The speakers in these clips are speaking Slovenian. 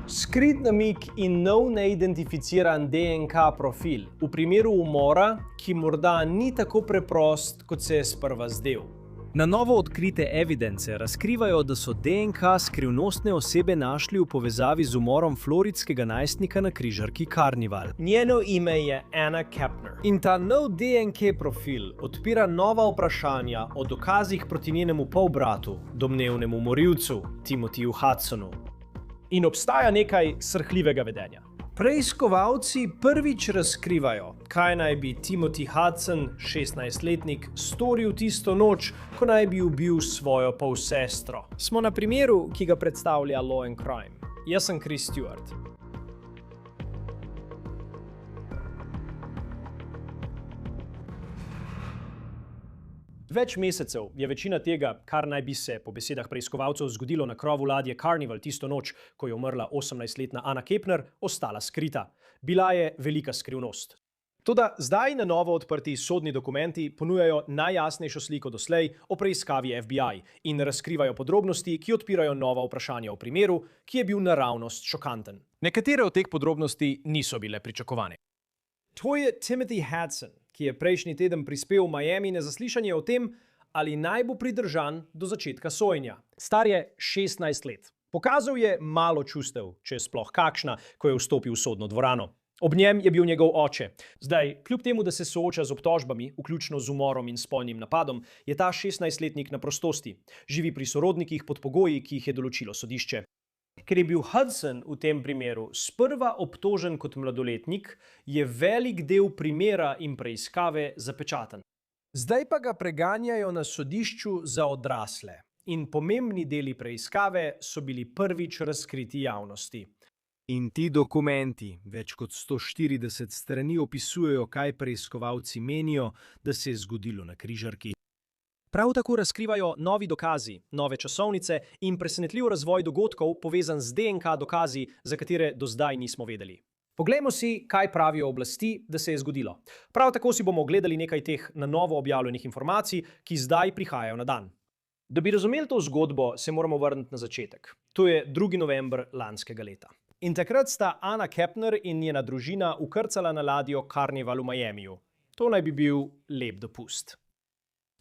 Skrit namig in nov neidentificiran DNK profil v primeru umora, ki morda ni tako preprost, kot se je sprva zdel. Na novo odkrite evidence razkrivajo, da so DNK skrivnostne osebe našli v povezavi z umorom floridskega najstnika na križarki Carnival. Njeno ime je Anna Kepner. In ta nov DNK profil odpira nova vprašanja o dokazih proti njenemu polbratu, domnevnemu morilcu, Timothyju Hudsonu. In obstaja nekaj srhljivega vedenja. Preiskovalci prvič razkrivajo, kaj naj bi Timothy Hudson, 16-letnik, storil tisto noč, ko naj bi ubil svojo polsestro. Smo na primeru, ki ga predstavlja Law and Crime. Jaz sem Chris Stewart. Več mesecev je večina tega, kar naj bi se po besedah preiskovalcev zgodilo na krovu ladje Carnival tisto noč, ko je umrla 18-letna Anna Kepner, ostala skrita. Bila je velika skrivnost. Toda zdaj na novo odprti sodni dokumenti ponujajo najjasnejšo sliko doslej o preiskavi FBI in razkrivajo podrobnosti, ki odpirajo nova vprašanja o primeru, ki je bil naravnost šokanten. Nekatere od teh podrobnosti niso bile pričakovane. To je Timothy Hudson, ki je prejšnji teden prispel v Miami na zaslišanje o tem, ali naj bo pridržan do začetka sojenja. Star je 16 let. Pokazal je malo čustev, če sploh kakšna, ko je vstopil v sodno dvorano. Ob njem je bil njegov oče. Zdaj, kljub temu, da se sooča z obtožbami, vključno z umorom in spolnim napadom, je ta 16-letnik na prostosti. Živi pri sorodnikih pod pogoji, ki jih je določilo sodišče. Ker je bil Hudson v tem primeru sprva obtožen kot mladoletnik, je velik del primera in preiskave zapečatan. Zdaj pa ga preganjajo na sodišču za odrasle in pomembni deli preiskave so bili prvič razkriti javnosti. In ti dokumenti, več kot 140 strani, opisujejo, kaj preiskovalci menijo, da se je zgodilo na križarki. Prav tako razkrivajo novi dokazi, nove časovnice in presenetljiv razvoj dogodkov povezan z DNK dokazi, za katere do zdaj nismo vedeli. Poglejmo si, kaj pravijo oblasti, da se je zgodilo. Prav tako si bomo ogledali nekaj teh na novo objavljenih informacij, ki zdaj prihajajo na dan. Da bi razumeli to zgodbo, se moramo vrniti na začetek. To je 2. november lanskega leta. In takrat sta Anna Kepner in njena družina vkrcala na ladjo Carnival v Miamiju. To naj bi bil lep dopust.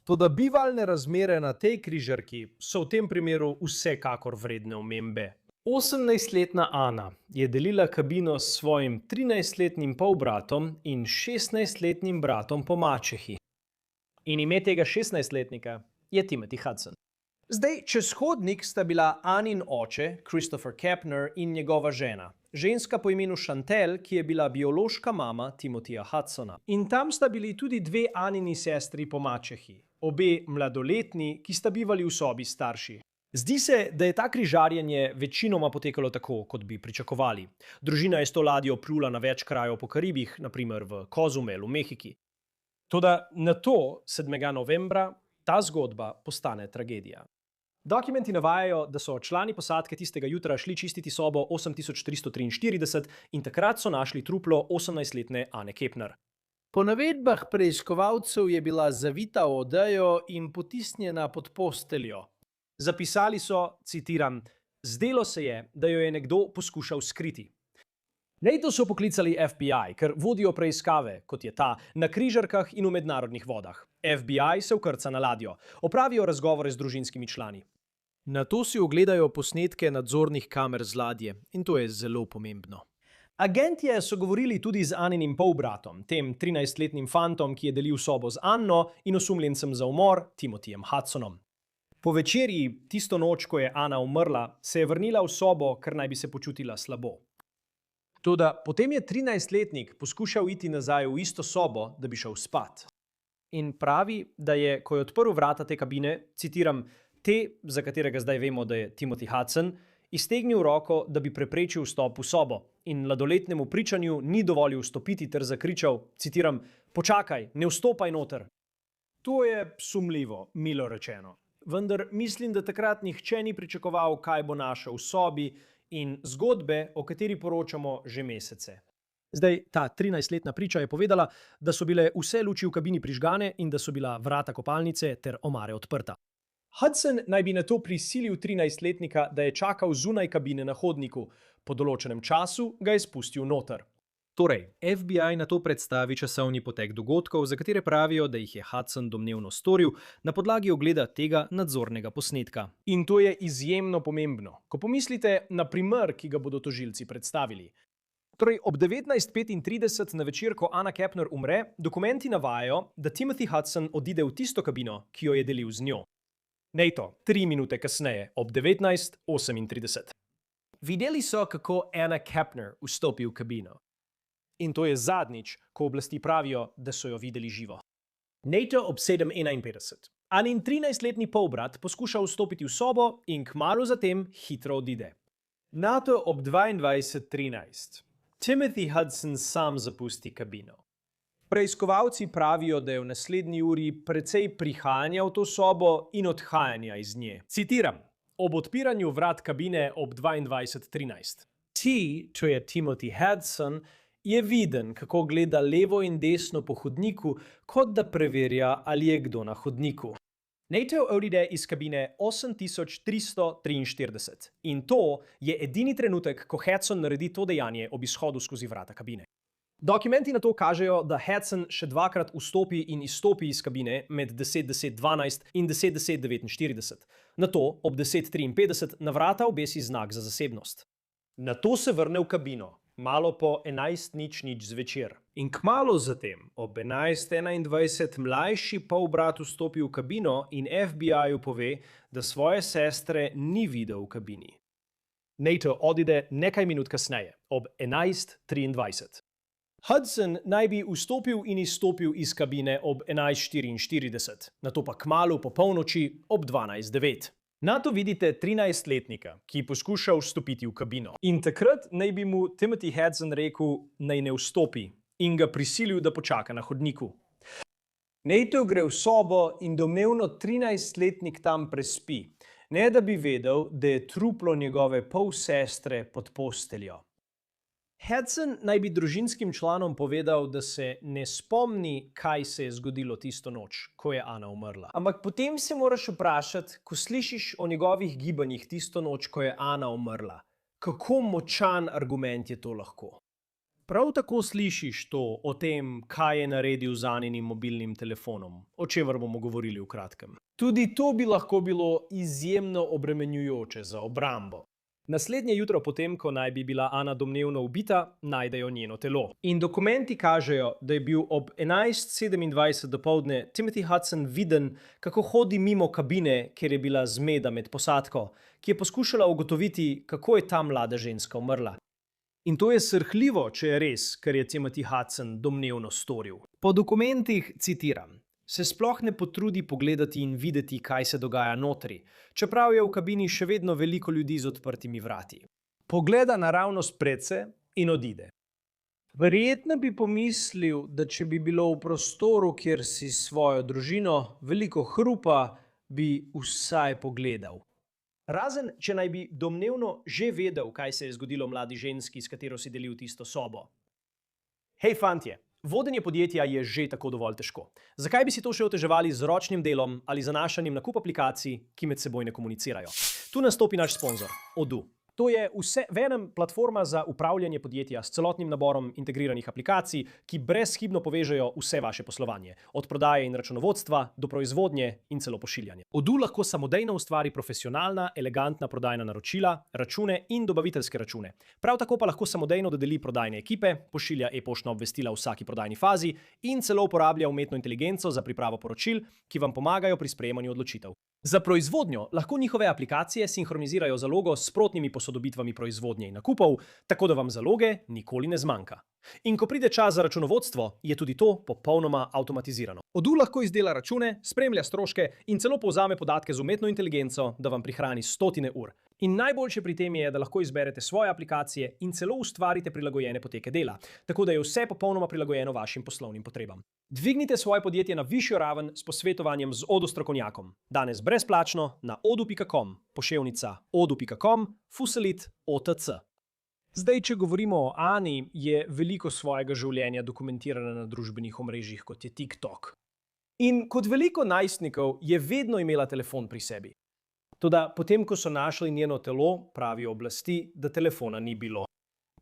Toda bivalne razmere na tej križarki so v tem primeru vsekakor vredne omembe. 18-letna Anna je delila kabino s svojim 13-letnim polbratom in 16-letnim bratom po mačehi. In ime tega 16-letnika je Timothy Hudson. Zdaj, čez hodnik sta bila Annin oče, Christopher Kepner, in njegova žena. Ženska po imenu Chantel, ki je bila biološka mama Timothyja Hudsona. In tam sta bili tudi dve Annini sestri po mačehi. Obe mladoletni, ki sta bivali v sobi s starši. Zdi se, da je ta križarjenje večinoma potekalo tako, kot bi pričakovali. Družina je s to ladjo plula na več krajev po Karibih, naprimer v Cozumel v Mehiki. Toda nato, 7. novembra, ta zgodba postane tragedija. Dokumenti navajajo, da so člani posadke tistega jutra šli čistiti sobo 8343 in takrat so našli truplo 18-letne Anne Kepner. Po navedbah preiskovalcev je bila zavita v odejo in potisnjena pod posteljo. Zapisali so, citiram, zdelo se je, da jo je nekdo poskušal skriti. Nato so poklicali FBI, ker vodijo preiskave, kot je ta, na križarkah in v mednarodnih vodah. FBI se vkrca na ladjo, opravijo razgovore z družinskimi člani. Nato si ogledajo posnetke nadzornih kamer z ladje in to je zelo pomembno. Agentje so govorili tudi z Anninim polbratom, tem 13-letnim fantom, ki je delil sobo z Anno in osumljencem za umor Timothyjem Hudsonom. Po večerji, tisto noč, ko je Anna umrla, se je vrnila v sobo, ker naj bi se počutila slabo. Toda potem je 13-letnik poskušal iti nazaj v isto sobo, da bi šel spat. In pravi, da je, ko je odprl vrata te kabine, citiram, te, za katerega zdaj vemo, da je Timothy Hudson, iztegnil roko, da bi preprečil vstop v sobo in mladoletnemu pričanju ni dovolil vstopiti ter zakričal, citiram, počakaj, ne vstopaj noter. To je sumljivo, milo rečeno. Vendar mislim, da takrat nihče ni pričakoval, kaj bo našel v sobi in zgodbe, o kateri poročamo že mesece. Zdaj, ta 13-letna priča je povedala, da so bile vse luči v kabini prižgane in da so bila vrata kopalnice ter omare odprta. Hudson naj bi nato prisilil 13-letnika, da je čakal zunaj kabine na hodniku. Po določenem času ga je spustil noter. Torej, FBI na to predstavi časovni potek dogodkov, za katere pravijo, da jih je Hudson domnevno storil na podlagi ogleda tega nadzornega posnetka. In to je izjemno pomembno, ko pomislite na primer, ki ga bodo tožilci predstavili. Torej, ob 19:35 na večer, ko Anna Kepner umre, dokumenti navajajo, da Timothy Hudson odide v tisto kabino, ki jo je delil z njo. Nato, 3 minute kasneje, ob 19:38. Videli so, kako Anna Kepner vstopi v kabino. In to je zadnjič, ko oblasti pravijo, da so jo videli živo. Nato ob 7:51. Anin 13-letni polbrat poskuša vstopiti v sobo in kmalu zatem hitro odide. Nato ob 22:13. Timothy Hudson sam zapusti kabino. Preiskovalci pravijo, da je v naslednji uri precej prihajanja v to sobo in odhajanja iz nje. Citiram: ob odpiranju vrat kabine ob 22:13. To je Timothy Hudson, je viden, kako gleda levo in desno po hodniku, kot da preverja, ali je kdo na hodniku. Nato odide iz kabine 8343 in to je edini trenutek, ko Hudson naredi to dejanje ob izhodu skozi vrata kabine. Dokumenti na to kažejo, da Hudson še dvakrat vstopi in izstopi iz kabine med 10:10:12 in 10:10:49. Nato ob 10:53 na vrata obesi znak za zasebnost. Nato se vrne v kabino, malo po 11:00 zvečer. In kmalu zatem, ob 11:21, mlajši polbrat vstopi v kabino in FBI-ju pove, da svoje sestre ni videl v kabini. Nato odide nekaj minut kasneje, ob 11:23. Hudson naj bi vstopil in izstopil iz kabine ob 11:44, nato pa kmalu po polnoči ob 12:09. Nato vidite 13-letnika, ki poskuša vstopiti v kabino. In takrat naj bi mu Timothy Hudson rekel, naj ne vstopi, in ga prisilil, da počaka na hodniku. Nato gre v sobo in domnevno 13-letnik tam prespi, ne da bi vedel, da je truplo njegove polsestre pod posteljo. Hudson naj bi družinskim članom povedal, da se ne spomni, kaj se je zgodilo tisto noč, ko je Anna umrla. Ampak potem se moraš vprašati, ko slišiš o njegovih gibanjih tisto noč, ko je Anna umrla, kako močan argument je to lahko. Prav tako slišiš to o tem, kaj je naredil z Anninim mobilnim telefonom, o čemer bomo govorili v kratkem. Tudi to bi lahko bilo izjemno obremenjujoče za obrambo. Naslednje jutro potem, ko naj bi bila Anna domnevno ubita, najdejo njeno telo. In dokumenti kažejo, da je bil ob 11:27 dopoldne Timothy Hudson viden, kako hodi mimo kabine, kjer je bila zmeda med posadko, ki je poskušala ugotoviti, kako je ta mlada ženska umrla. In to je srhljivo, če je res, kar je Timothy Hudson domnevno storil. Po dokumentih citiram: se sploh ne potrudi pogledati in videti, kaj se dogaja notri, čeprav je v kabini še vedno veliko ljudi z odprtimi vrati. Pogleda naravnost predse in odide. Verjetno bi pomislil, da če bi bilo v prostoru, kjer si s svojo družino, veliko hrupa, bi vsaj pogledal. Razen, če naj bi domnevno že vedel, kaj se je zgodilo mladi ženski, s katero si delil tisto sobo. Hej, fantje! Vodenje podjetja je že tako dovolj težko. Zakaj bi si to še oteževali z ročnim delom ali zanašanjem na kup aplikacij, ki med seboj ne komunicirajo? Tu nastopi naš sponzor, Odoo. To je vse v enem platforma za upravljanje podjetja s celotnim naborom integriranih aplikacij, ki brezhibno povežejo vse vaše poslovanje, od prodaje in računovodstva do proizvodnje in celo pošiljanja. Odoo lahko samodejno ustvari profesionalna, elegantna prodajna naročila, račune in dobaviteljske račune. Prav tako pa lahko samodejno dodeli prodajne ekipe, pošilja e-poštna obvestila v vsaki prodajni fazi in celo uporablja umetno inteligenco za pripravo poročil, ki vam pomagajo pri sprejemanju odločitev. Za proizvodnjo lahko njihove aplikacije sinhronizirajo zalogo s sprotnimi posodobitvami proizvodnje in nakupov, tako da vam zaloge nikoli ne zmanjka. In ko pride čas za računovodstvo, je tudi to popolnoma avtomatizirano. Odoo lahko izdela račune, spremlja stroške in celo povzame podatke z umetno inteligenco, da vam prihrani stotine ur. In najboljše pri tem je, da lahko izberete svoje aplikacije in celo ustvarite prilagojene poteke dela, tako da je vse popolnoma prilagojeno vašim poslovnim potrebam. Dvignite svoje podjetje na višjo raven s posvetovanjem z Odoo strokovnjakom. Danes brezplačno na odoo.com, poševnica odoo.com, /OTC. Zdaj, če govorimo o Ani, je veliko svojega življenja dokumentirana na družbenih omrežjih, kot je TikTok. In kot veliko najstnikov je vedno imela telefon pri sebi. Toda potem, ko so našli njeno telo, pravijo oblasti, da telefona ni bilo.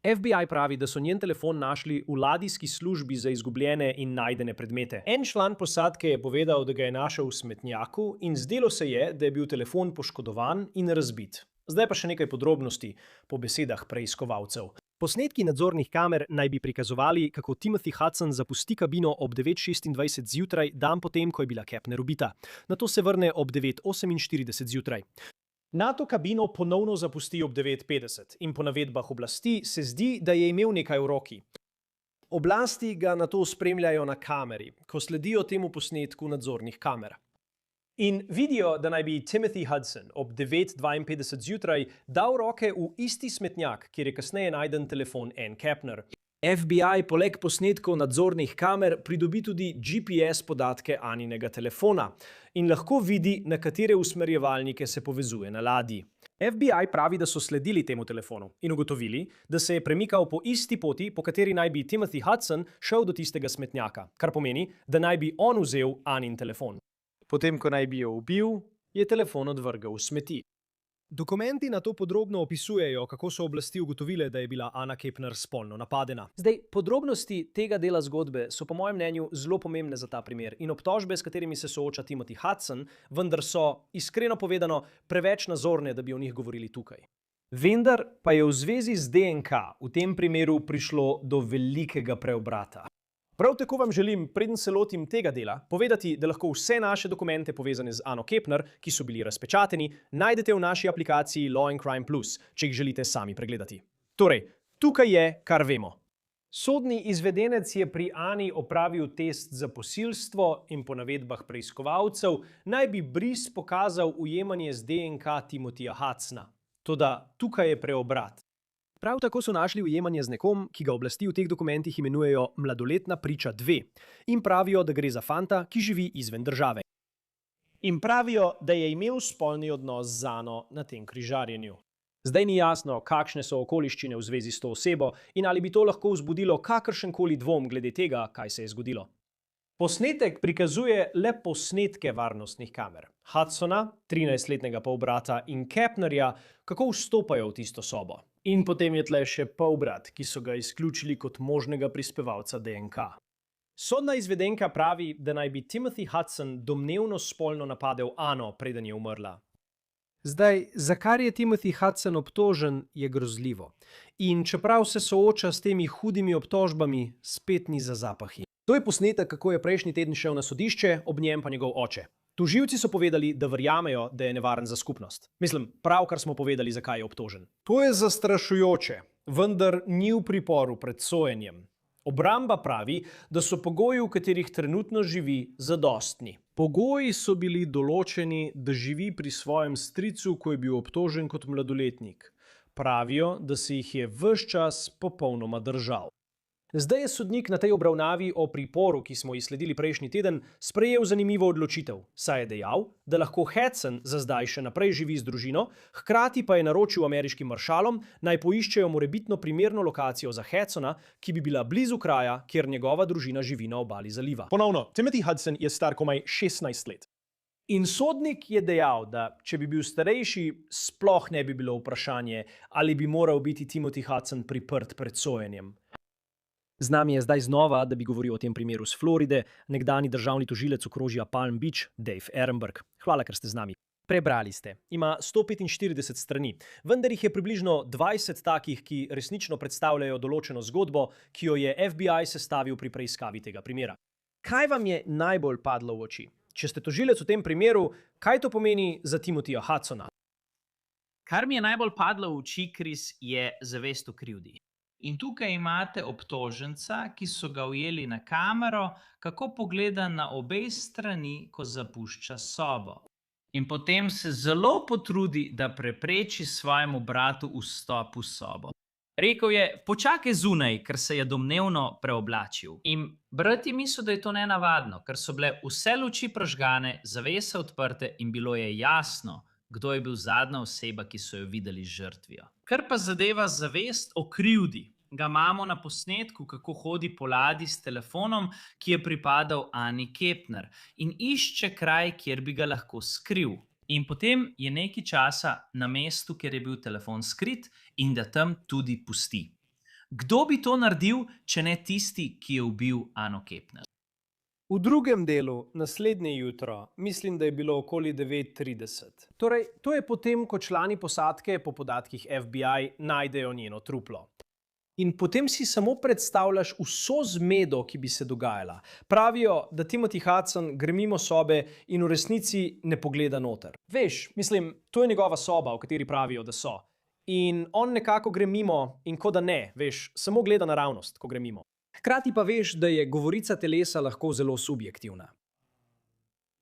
FBI pravi, da so njen telefon našli v ladijski službi za izgubljene in najdene predmete. En član posadke je povedal, da ga je našel v smetnjaku in zdelo se je, da je bil telefon poškodovan in razbit. Zdaj pa še nekaj podrobnosti po besedah preiskovalcev. Posnetki nadzornih kamer naj bi prikazovali, kako Timothy Hudson zapusti kabino ob 9:26 zjutraj, dan potem, ko je bila Kepner ubita. Nato se vrne ob 9:48 zjutraj. NATO kabino ponovno zapusti ob 9:50 in po navedbah oblasti se zdi, da je imel nekaj v roki. Oblasti ga nato spremljajo na kameri, ko sledijo temu posnetku nadzornih kamer. In vidijo, da naj bi Timothy Hudson ob 9:52 zjutraj dal roke v isti smetnjak, kjer je kasneje najden telefon Ann Kepner. FBI poleg posnetkov nadzornih kamer pridobi tudi GPS podatke Aninega telefona in lahko vidi, na katere usmerjevalnike se povezuje na ladji. FBI pravi, da so sledili temu telefonu in ugotovili, da se je premikal po isti poti, po kateri naj bi Timothy Hudson šel do tistega smetnjaka, kar pomeni, da naj bi on vzel Anin telefon. Potem, ko naj bi jo ubil, je telefon odvrgel v smeti. Dokumenti na to podrobno opisujejo, kako so oblasti ugotovile, da je bila Anna Kepner spolno napadena. Zdaj, podrobnosti tega dela zgodbe so po mojem mnenju zelo pomembne za ta primer in obtožbe, s katerimi se sooča Timothy Hudson, vendar so, iskreno povedano, preveč nazorne, da bi o njih govorili tukaj. Vendar pa je v zvezi z DNK v tem primeru prišlo do velikega preobrata. Prav tako vam želim, preden se lotim tega dela, povedati, da lahko vse naše dokumente povezane z Anno Kepner, ki so bili razpečateni, najdete v naši aplikaciji Law and Crime Plus, če jih želite sami pregledati. Torej, tukaj je, kar vemo. Sodni izvedenec je pri Ani opravil test za posilstvo in po navedbah preiskovalcev naj bi bris pokazal ujemanje z DNK Timothyja Hudsona. Toda tukaj je preobrat. Prav tako so našli ujemanje z nekom, ki ga oblasti v teh dokumentih imenujejo mladoletna priča 2 in pravijo, da gre za fanta, ki živi izven države. In pravijo, da je imel spolni odnos z Ano na tem križarjenju. Zdaj ni jasno, kakšne so okoliščine v zvezi s to osebo in ali bi to lahko vzbudilo kakršenkoli dvom glede tega, kaj se je zgodilo. Posnetek prikazuje le posnetke varnostnih kamer. Hudsona, 13-letnega polbrata, in Kepnerja, kako vstopajo v tisto sobo. In potem je tle še polbrat, ki so ga izključili kot možnega prispevalca DNK. Sodna izvedenka pravi, da naj bi Timothy Hudson domnevno spolno napadel Ano, preden je umrla. Zdaj, za kar je Timothy Hudson obtožen, je grozljivo. In čeprav se sooča s temi hudimi obtožbami, spet ni za zapahi. To je posnetek, kako je prejšnji teden šel na sodišče, ob njem pa njegov oče. Tožilci so povedali, da verjamejo, da je nevaren za skupnost. Mislim, pravkar smo povedali, zakaj je obtožen. To je zastrašujoče, vendar ni v priporu pred sojenjem. Obramba pravi, da so pogoji, v katerih trenutno živi, zadostni. Pogoji so bili določeni, da živi pri svojem stricu, ko je bil obtožen kot mladoletnik. Pravijo, da se jih je ves čas popolnoma držal. Zdaj je sodnik na tej obravnavi o priporu, ki smo ji sledili prejšnji teden, sprejel zanimivo odločitev, saj je dejal, da lahko Hudson za zdaj še naprej živi z družino, hkrati pa je naročil ameriškim maršalom, naj poiščejo morebitno primerno lokacijo za Hudsona, ki bi bila blizu kraja, kjer njegova družina živi na obali zaliva. Ponovno, Timothy Hudson je star komaj 16 let. In sodnik je dejal, da če bi bil starejši, sploh ne bi bilo vprašanje, ali bi moral biti Timothy Hudson priprt pred sojenjem. Z nami je zdaj znova, da bi govoril o tem primeru z Floride, nekdani državni tožilec okrožja Palm Beach, Dave Ehrenberg. Hvala, ker ste z nami. Prebrali ste. Ima 145 strani, vendar jih je približno 20 takih, ki resnično predstavljajo določeno zgodbo, ki jo je FBI sestavil pri preiskavi tega primera. Kaj vam je najbolj padlo v oči? Če ste tožilec v tem primeru, kaj to pomeni za Timothyja Hudsona? Kar mi je najbolj padlo v oči, Kris, je zavest o krivdi. In tukaj imate obtoženca, ki so ga ujeli na kamero, kako pogleda na obe strani, ko zapušča sobo. In potem se zelo potrudi, da prepreči svojemu bratu vstop v sobo. Rekel je, počakaj zunaj, ker se je domnevno preoblačil. In brat je mislil, da je to nenavadno, ker so bile vse luči prižgane, zavese odprte in bilo je jasno, kdo je bil zadnja oseba, ki so jo videli z žrtvijo. Kar pa zadeva zavest o krivdi. ga imamo na posnetku, kako hodi po ladji s telefonom, ki je pripadal Ani Kepner in išče kraj, kjer bi ga lahko skril. In potem je nekaj časa na mestu, kjer je bil telefon skrit in da tam tudi pusti. Kdo bi to naredil, če ne tisti, ki je ubil Ano Kepner? V drugem delu, naslednje jutro, mislim, da je bilo okoli 9:30. Torej, to je potem, ko člani posadke po podatkih FBI najdejo njeno truplo. In potem si samo predstavljaš vso zmedo, ki bi se dogajala. Pravijo, da Timothy Hudson gre mimo sobe in v resnici ne pogleda noter. Veš, mislim, to je njegova soba, v kateri pravijo, da so. In on nekako gre mimo in kot da ne, veš, samo gleda naravnost, ko gre mimo. Hkrati pa veš, da je govorica telesa lahko zelo subjektivna.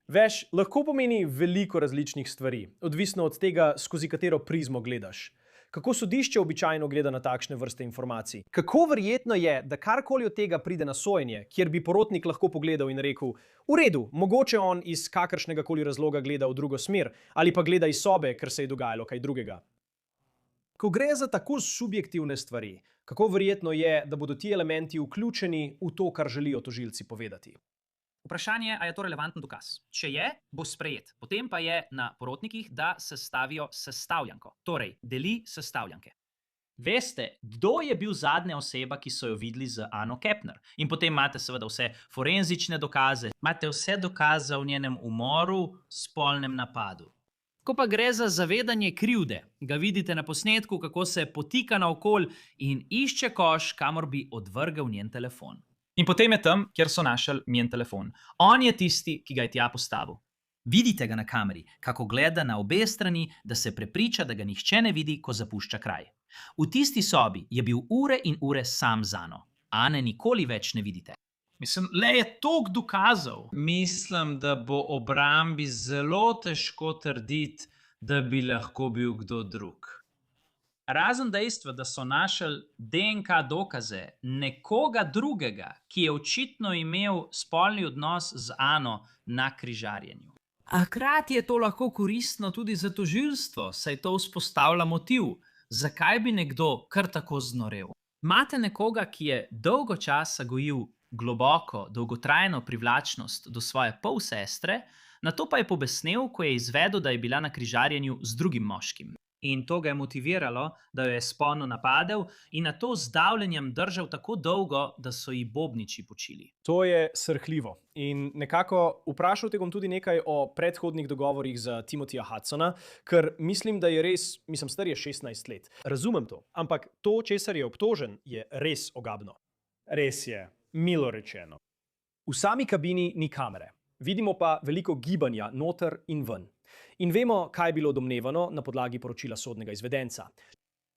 Veš, lahko pomeni veliko različnih stvari, odvisno od tega, skozi katero prizmo gledaš. Kako sodišče običajno gleda na takšne vrste informacij? Kako verjetno je, da karkoli od tega pride na sojenje, kjer bi porotnik lahko pogledal in rekel: v redu, mogoče on iz kakršnega koli razloga gleda v drugo smer, ali pa gleda iz sobe, ker se je dogajalo kaj drugega. Ko gre za tako subjektivne stvari, kako verjetno je, da bodo ti elementi vključeni v to, kar želijo tožilci povedati? Vprašanje je, ali je to relevanten dokaz. Če je, bo sprejet. Potem pa je na porotnikih, da sestavijo sestavljanko. Torej, deli sestavljanke. Veste, kdo je bil zadnja oseba, ki so jo videli z Ano Kepner? In potem imate seveda vse forenzične dokaze, imate vse dokaze o njenem umoru, spolnem napadu. Ko pa gre za zavedanje krivde, ga vidite na posnetku, kako se potika naokoli in išče koš, kamor bi odvrgel njen telefon. In potem je tam, kjer so našli njen telefon. On je tisti, ki ga je tja postavil. Vidite ga na kameri, kako gleda na obe strani, da se prepriča, da ga nihče ne vidi, ko zapušča kraj. V tisti sobi je bil ure in ure sam z Ano. Ane nikoli več ne vidite. Mislim, le je toliko dokazov. Mislim, da bo obrambi zelo težko trditi, da bi lahko bil kdo drug. Razen dejstva, da so našli DNK dokaze nekoga drugega, ki je očitno imel spolni odnos z Ano na križarjenju. A hkrati je to lahko koristno tudi za tožilstvo, saj to vzpostavlja motiv. Zakaj bi nekdo kar tako znorel? Imate nekoga, ki je dolgo časa gojil globoko, dolgotrajno privlačnost do svoje polsestre, nato pa je pobesnel, ko je izvedel, da je bila na križarjenju z drugim moškim. In to ga je motiviralo, da jo je spolno napadel in nato z davljenjem držal tako dolgo, da so ji bobniči počili. To je srhljivo. In nekako vprašal te bom tudi nekaj o predhodnih dogovorih za Timothyja Hudsona, ker mislim, da je res, star je 16 let. Razumem to, ampak to, česar je obtožen, je res ogabno. Res je, milo rečeno. V sami kabini ni kamere. Vidimo pa veliko gibanja noter in ven. In vemo, kaj je bilo domnevano na podlagi poročila sodnega izvedenca.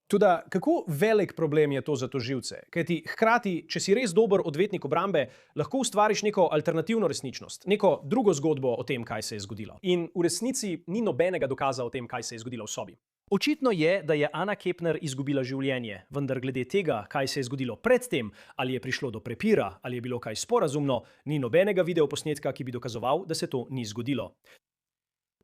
Toda kako velik problem je to za tožilce? Kajti hkrati, če si res dober odvetnik obrambe, lahko ustvariš neko alternativno resničnost, neko drugo zgodbo o tem, kaj se je zgodilo. In v resnici ni nobenega dokaza o tem, kaj se je zgodilo v sobi. Očitno je, da je Ana Kepner izgubila življenje, vendar glede tega, kaj se je zgodilo predtem, ali je prišlo do prepira, ali je bilo kaj sporazumno, ni nobenega videoposnetka, ki bi dokazoval, da se to ni zgodilo.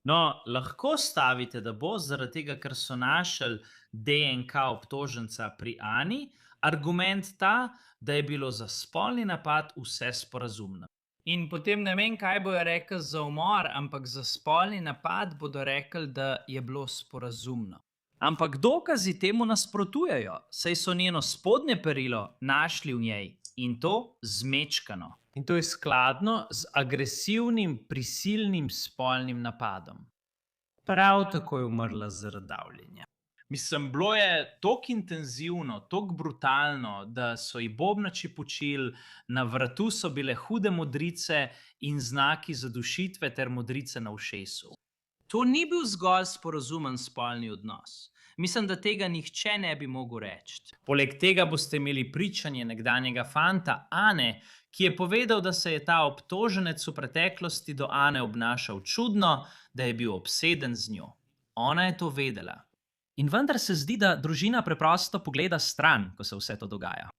No, lahko stavite, da bo zaradi tega, ker so našli DNK obtoženca pri Ani, argument ta, da je bilo za spolni napad vse sporazumno. In potem ne vem, kaj bojo rekli za umor, ampak za spolni napad bodo rekli, da je bilo sporazumno. Ampak dokazi temu nasprotujejo, saj so njeno spodnje perilo našli v njej in to zmečkano. In to je skladno z agresivnim, prisilnim spolnim napadom. Prav tako je umrla zaradi davljenja. Mislim, bilo je toliko intenzivno, toliko brutalno, da so ji bobnači počili, na vratu so bile hude modrice in znaki zadušitve ter modrice na ušesu. To ni bil zgolj sporazumen spolni odnos. Mislim, da tega nihče ne bi mogel reči. Poleg tega boste imeli pričanje nekdanjega fanta Ane, ki je povedal, da se je ta obtoženec v preteklosti do Ane obnašal čudno, da je bil obseden z njo. Ona je to vedela. In vendar se zdi, da družina preprosto pogleda stran, ko se vse to dogaja.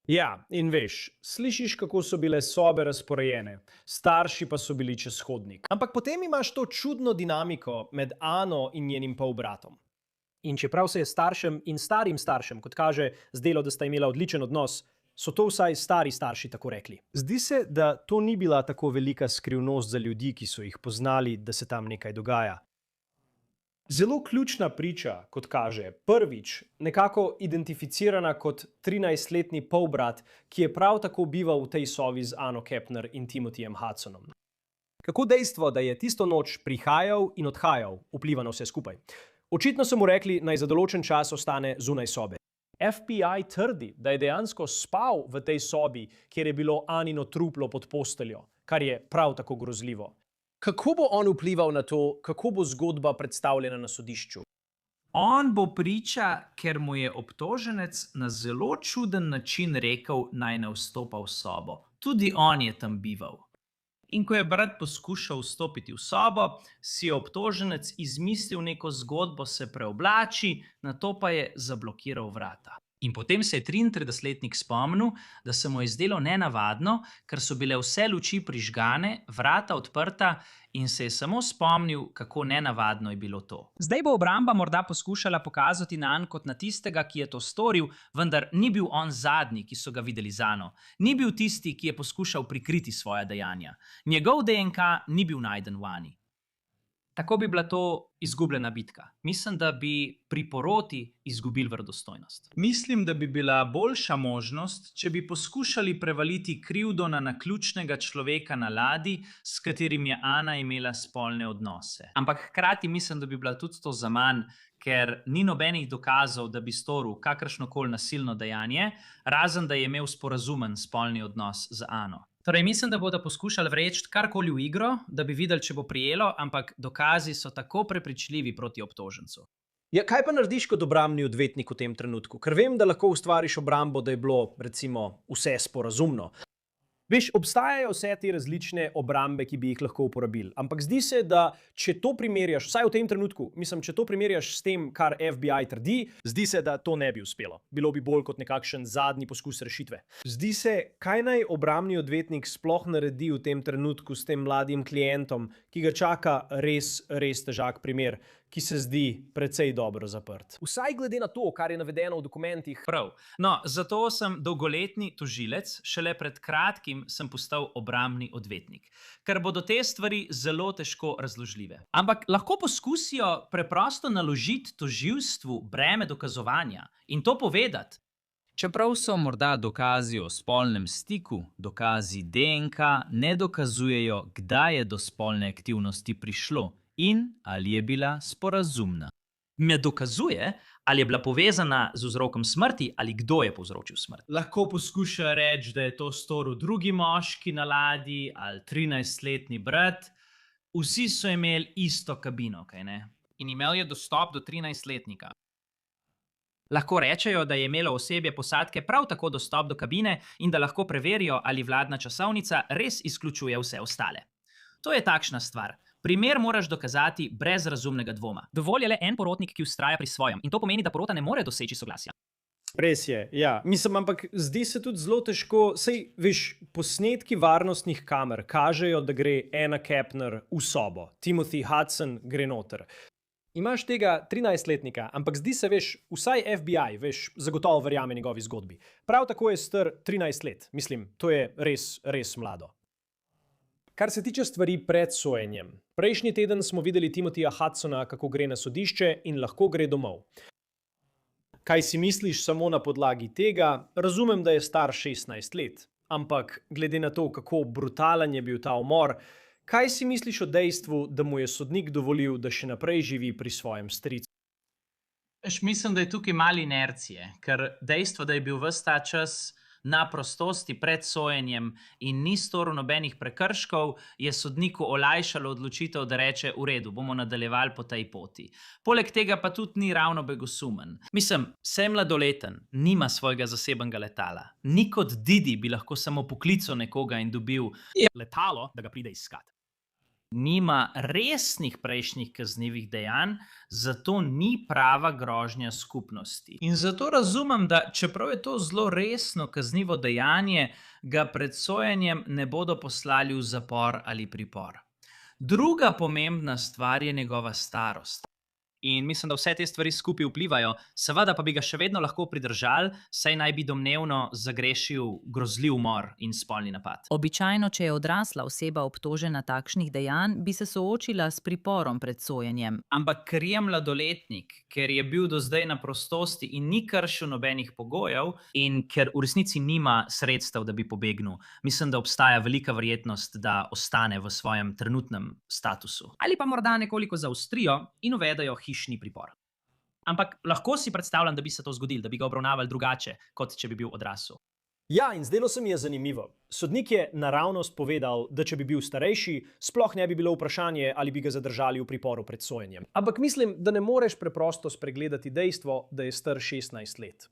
Ja, in veš, slišiš, kako so bile sobe razporejene, starši pa so bili čez hodnik. Ampak potem imaš to čudno dinamiko med Ano in njenim polbratom. In čeprav se je staršem in starim staršem, kot kaže, zdelo, da sta imela odličen odnos, so to vsaj stari starši tako rekli. Zdi se, da to ni bila tako velika skrivnost za ljudi, ki so jih poznali, da se tam nekaj dogaja. Zelo ključna priča, kot kaže, prvič nekako identificirana kot 13-letni polbrat, ki je prav tako bival v tej sobi z Anno Kepner in Timothyjem Hudsonom. Kako dejstvo, da je tisto noč prihajal in odhajal, vpliva na vse skupaj. Očitno so mu rekli, naj za določen čas ostane zunaj sobe. FBI trdi, da je dejansko spal v tej sobi, kjer je bilo Anino truplo pod posteljo, kar je prav tako grozljivo. Kako bo on vplival na to, kako bo zgodba predstavljena na sodišču? On bo priča, ker mu je obtoženec na zelo čuden način rekel, naj ne vstopa v sobo. Tudi on je tam bival. In ko je brat poskušal vstopiti v sobo, si je obtoženec izmislil neko zgodbo, se preoblači, nato pa je zablokiral vrata. In potem se je 33-letnik spomnil, da se mu je zdelo nenavadno, ker so bile vse luči prižgane, vrata odprta in se je samo spomnil, kako nenavadno je bilo to. Zdaj bo obramba morda poskušala pokazati nanj kot na tistega, ki je to storil, vendar ni bil on zadnji, ki so ga videli z Ano. Ni bil tisti, ki je poskušal prikriti svoja dejanja. Njegov DNK ni bil najden v Ani. Tako bi bila to izgubljena bitka. Mislim, da bi pri poroti izgubili verodostojnost. Mislim, da bi bila boljša možnost, če bi poskušali prevaliti krivdo na naključnega človeka na ladji, s katerim je Ana imela spolne odnose. Ampak hkrati mislim, da bi bila tudi to zaman, ker ni nobenih dokazov, da bi storil kakršnokoli nasilno dejanje, razen da je imel sporazumen spolni odnos z Ano. Torej, mislim, da bodo poskušali vreči karkoli v igro, da bi videli, če bo prijelo, ampak dokazi so tako prepričljivi proti obtožencu. Ja, kaj pa narediš kot obrambni odvetnik v tem trenutku? Ker vem, da lahko ustvariš obrambo, da je bilo, recimo, vse sporazumno. Veš, obstajajo vse te različne obrambe, ki bi jih lahko uporabili. Ampak zdi se, da če to primerjaš, vsaj v tem trenutku, mislim, če to primerjaš s tem, kar FBI trdi, zdi se, da to ne bi uspelo. Bilo bi bolj kot nekakšen zadnji poskus rešitve. Zdi se, kaj naj obrambni odvetnik sploh naredi v tem trenutku s tem mladim klientom, ki ga čaka res težak primer, ki se zdi precej dobro zaprt. Vsaj glede na to, kar je navedeno v dokumentih. Prav. No, zato sem dolgoletni tožilec, šele pred kratkim sem postal obrambni odvetnik, ker bodo te stvari zelo težko razložljive. Ampak lahko poskusijo preprosto naložiti tožilstvu breme dokazovanja in to povedati. Čeprav so morda dokazi o spolnem stiku, dokazi DNK ne dokazujejo, kdaj je do spolne aktivnosti prišlo in ali je bila sporazumna. Me dokazuje, ali je bila povezana z vzrokom smrti ali kdo je povzročil smrt. Lahko poskuša reči, da je to storil drugi moški na ladji ali 13-letni brat. Vsi so imeli isto kabino, kaj ne? In imel je dostop do 13-letnika. Lahko rečejo, da je imelo osebje posadke prav tako dostop do kabine in da lahko preverijo, ali vladna časovnica res izključuje vse ostale. To je takšna stvar. Primer moraš dokazati brez razumnega dvoma. Dovolj je le en porotnik, ki vztraja pri svojem, in to pomeni, da porota ne more doseči soglasja. Res je, ja. Mislim, ampak zdi se tudi zelo težko, saj, veš, posnetki varnostnih kamer kažejo, da gre Anna Kepner v sobo. Timothy Hudson gre noter. Imaš tega 13-letnika, ampak zdi se, veš, vsaj FBI, veš, zagotovo verjame njegovi zgodbi. Prav tako je star 13 let. Mislim, to je res mlado. Kar se tiče stvari pred sojenjem. Prejšnji teden smo videli Timothyja Hudsona, kako gre na sodišče in lahko gre domov. Kaj si misliš samo na podlagi tega? Razumem, da je star 16 let. Ampak glede na to, kako brutalen je bil ta umor, kaj si misliš o dejstvu, da mu je sodnik dovolil, da še naprej živi pri svojem stricu? Mislim, da je tukaj malo inercije, ker dejstvo, da je bil ves ta čas na prostosti pred sojenjem in ni storil nobenih prekrškov, je sodniku olajšalo odločitev, da reče, v redu, bomo nadaljevali po tej poti. Poleg tega pa tudi ni ravno begosumen. Mislim, sem mladoleten, nima svojega zasebnega letala. Ni kot Didi bi lahko samo poklical nekoga in dobil letalo, da ga pride iskat. Nima resnih prejšnjih kaznivih dejanj, zato ni prava grožnja skupnosti. In zato razumem, da čeprav je to zelo resno kaznivo dejanje, ga pred sojenjem ne bodo poslali v zapor ali pripor. Druga pomembna stvar je njegova starost. In mislim, da vse te stvari skupaj vplivajo. Seveda pa bi ga še vedno lahko pridržali, saj naj bi domnevno zagrešil grozljiv umor in spolni napad. Običajno, če je odrasla oseba obtožena takšnih dejanj, bi se soočila s priporom pred sojenjem. Ampak ker je mladoletnik, ker je bil do zdaj na prostosti in ni kršil nobenih pogojev, in ker v resnici nima sredstev, da bi pobegnil, mislim, da obstaja velika verjetnost, da ostane v svojem trenutnem statusu. Ali pa morda nekoliko zaostrijo in uvedejo hišni pripor. Ampak lahko si predstavljam, da bi se to zgodilo, da bi ga obravnavali drugače, kot če bi bil odrasel. Ja, in zdelo se mi je zanimivo. Sodnik je naravnost povedal, da če bi bil starejši, sploh ne bi bilo vprašanje, ali bi ga zadržali v priporu pred sojenjem. Ampak mislim, da ne moreš preprosto spregledati dejstvo, da je star 16 let.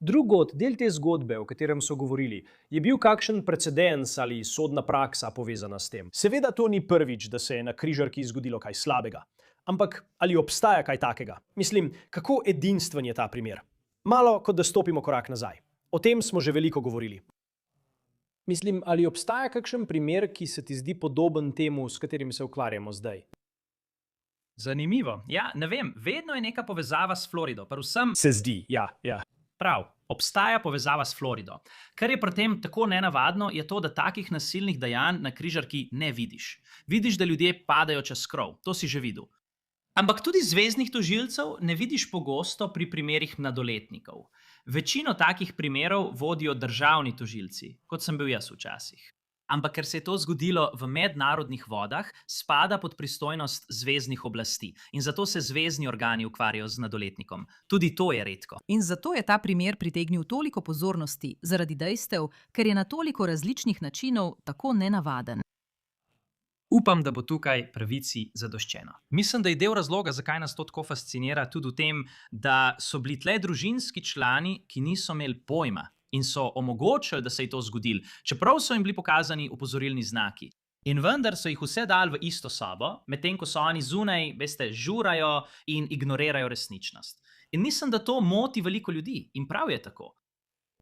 Drugod del te zgodbe, o katerem so govorili, je bil kakšen precedens ali sodna praksa povezana s tem. Seveda to ni prvič, da se je na križarki zgodilo kaj slabega. Ampak ali obstaja kaj takega? Mislim, kako edinstven je ta primer? Malo kot da stopimo korak nazaj. O tem smo že veliko govorili. Mislim, ali obstaja kakšen primer, ki se ti zdi podoben temu, s katerim se ukvarjamo zdaj? Zanimivo. Ja, ne vem, vedno je neka povezava s Florido, predvsem Se zdi, ja. prav. Obstaja povezava s Florido. Kar je pri tem tako nenavadno, je to, da takih nasilnih dejanj na križarki ne vidiš. Vidiš, da ljudje padajo čez krov, to si že videl. Ampak tudi zvezdnih tožilcev ne vidiš pogosto pri primerih mladoletnikov. Večino takih primerov vodijo državni tožilci, kot sem bil jaz včasih. Ampak ker se je to zgodilo v mednarodnih vodah, spada pod pristojnost zveznih oblasti in zato se zvezni organi ukvarjajo z mladoletnikom. Tudi to je redko. In zato je ta primer pritegnil toliko pozornosti, zaradi dejstev, ker je na toliko različnih načinov tako nenavaden. Upam, da bo tukaj pravici zadoščeno. Mislim, da je del razloga, zakaj nas to tako fascinira, tudi v tem, da so bili tle družinski člani, ki niso imeli pojma in so omogočili, da se je to zgodilo, čeprav so jim bili pokazani opozorilni znaki. In vendar so jih vse dali v isto sobo, medtem ko so oni zunaj, veste, žurajo in ignorirajo resničnost. In mislim, da to moti veliko ljudi in prav je tako.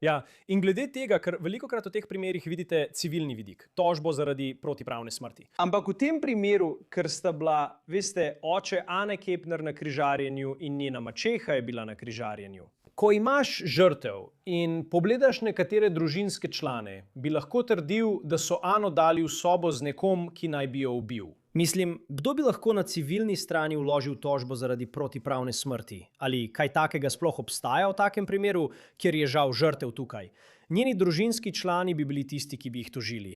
Ja, in glede tega, ker velikokrat v teh primerih vidite civilni vidik, tožbo zaradi protipravne smrti. Ampak v tem primeru, ker sta bila, veste, oče Ane Kepner na križarjenju in njena mačeha je bila na križarjenju. Ko imaš žrtev in pogledaš nekatere družinske člane, bi lahko trdil, da so Ano dali v sobo z nekom, ki naj bi jo ubil. Mislim, kdo bi lahko na civilni strani vložil tožbo zaradi protipravne smrti? Ali kaj takega sploh obstaja v takem primeru, kjer je žal žrtev tukaj? Njeni družinski člani bi bili tisti, ki bi jih tožili.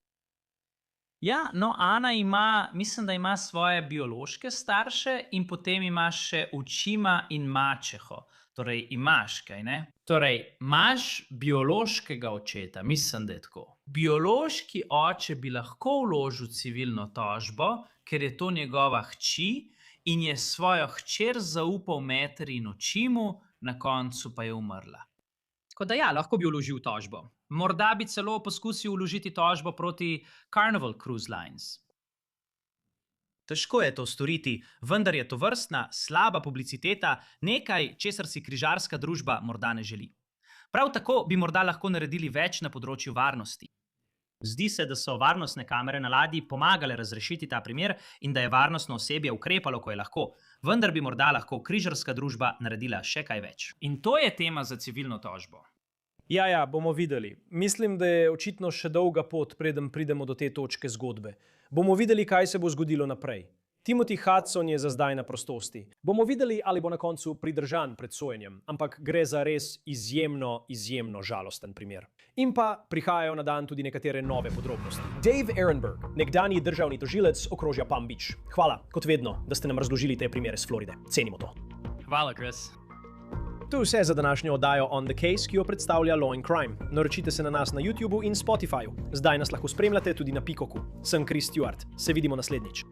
Ja, no, Ana ima, mislim, da ima svoje biološke starše in potem ima še očima in mačeho. Torej, imaš kaj, ne? Torej, imaš biološkega očeta, mislim, da je tako. Biološki oče bi lahko vložil civilno tožbo, ker je to njegova hči in je svojo hčer zaupal materi in očimu, na koncu pa je umrla. Tako da ja, lahko bi vložil tožbo. Morda bi celo poskusil vložiti tožbo proti Carnival Cruise Lines. Težko je to storiti, vendar je tovrstna slaba publiciteta nekaj, česar si križarska družba morda ne želi. Prav tako bi morda lahko naredili več na področju varnosti. Zdi se, da so varnostne kamere na ladji pomagale razrešiti ta primer in da je varnostno osebje ukrepalo, ko je lahko, vendar bi morda lahko križarska družba naredila še kaj več. In to je tema za civilno tožbo. Ja, bomo videli. Mislim, da je očitno še dolga pot, preden pridemo do te točke zgodbe. Bomo videli, kaj se bo zgodilo naprej. Timothy Hudson je za zdaj na prostosti. Bomo videli, ali bo na koncu pridržan pred sojenjem, ampak gre za res izjemno žalosten primer. In pa prihajajo na dan tudi nekatere nove podrobnosti. Dave Ehrenberg, nekdanji državni tožilec okrožja Palm Beach. Hvala, kot vedno, da ste nam razložili te primere s Floride. Cenimo to. Hvala, Chris. To je vse za današnjo oddajo On the Case, ki jo predstavlja Law & Crime. Naročite se na nas na YouTubeu in Spotifyju. Zdaj nas lahko spremljate tudi na Peacocku. Sem Chris Stewart. Se vidimo naslednjič.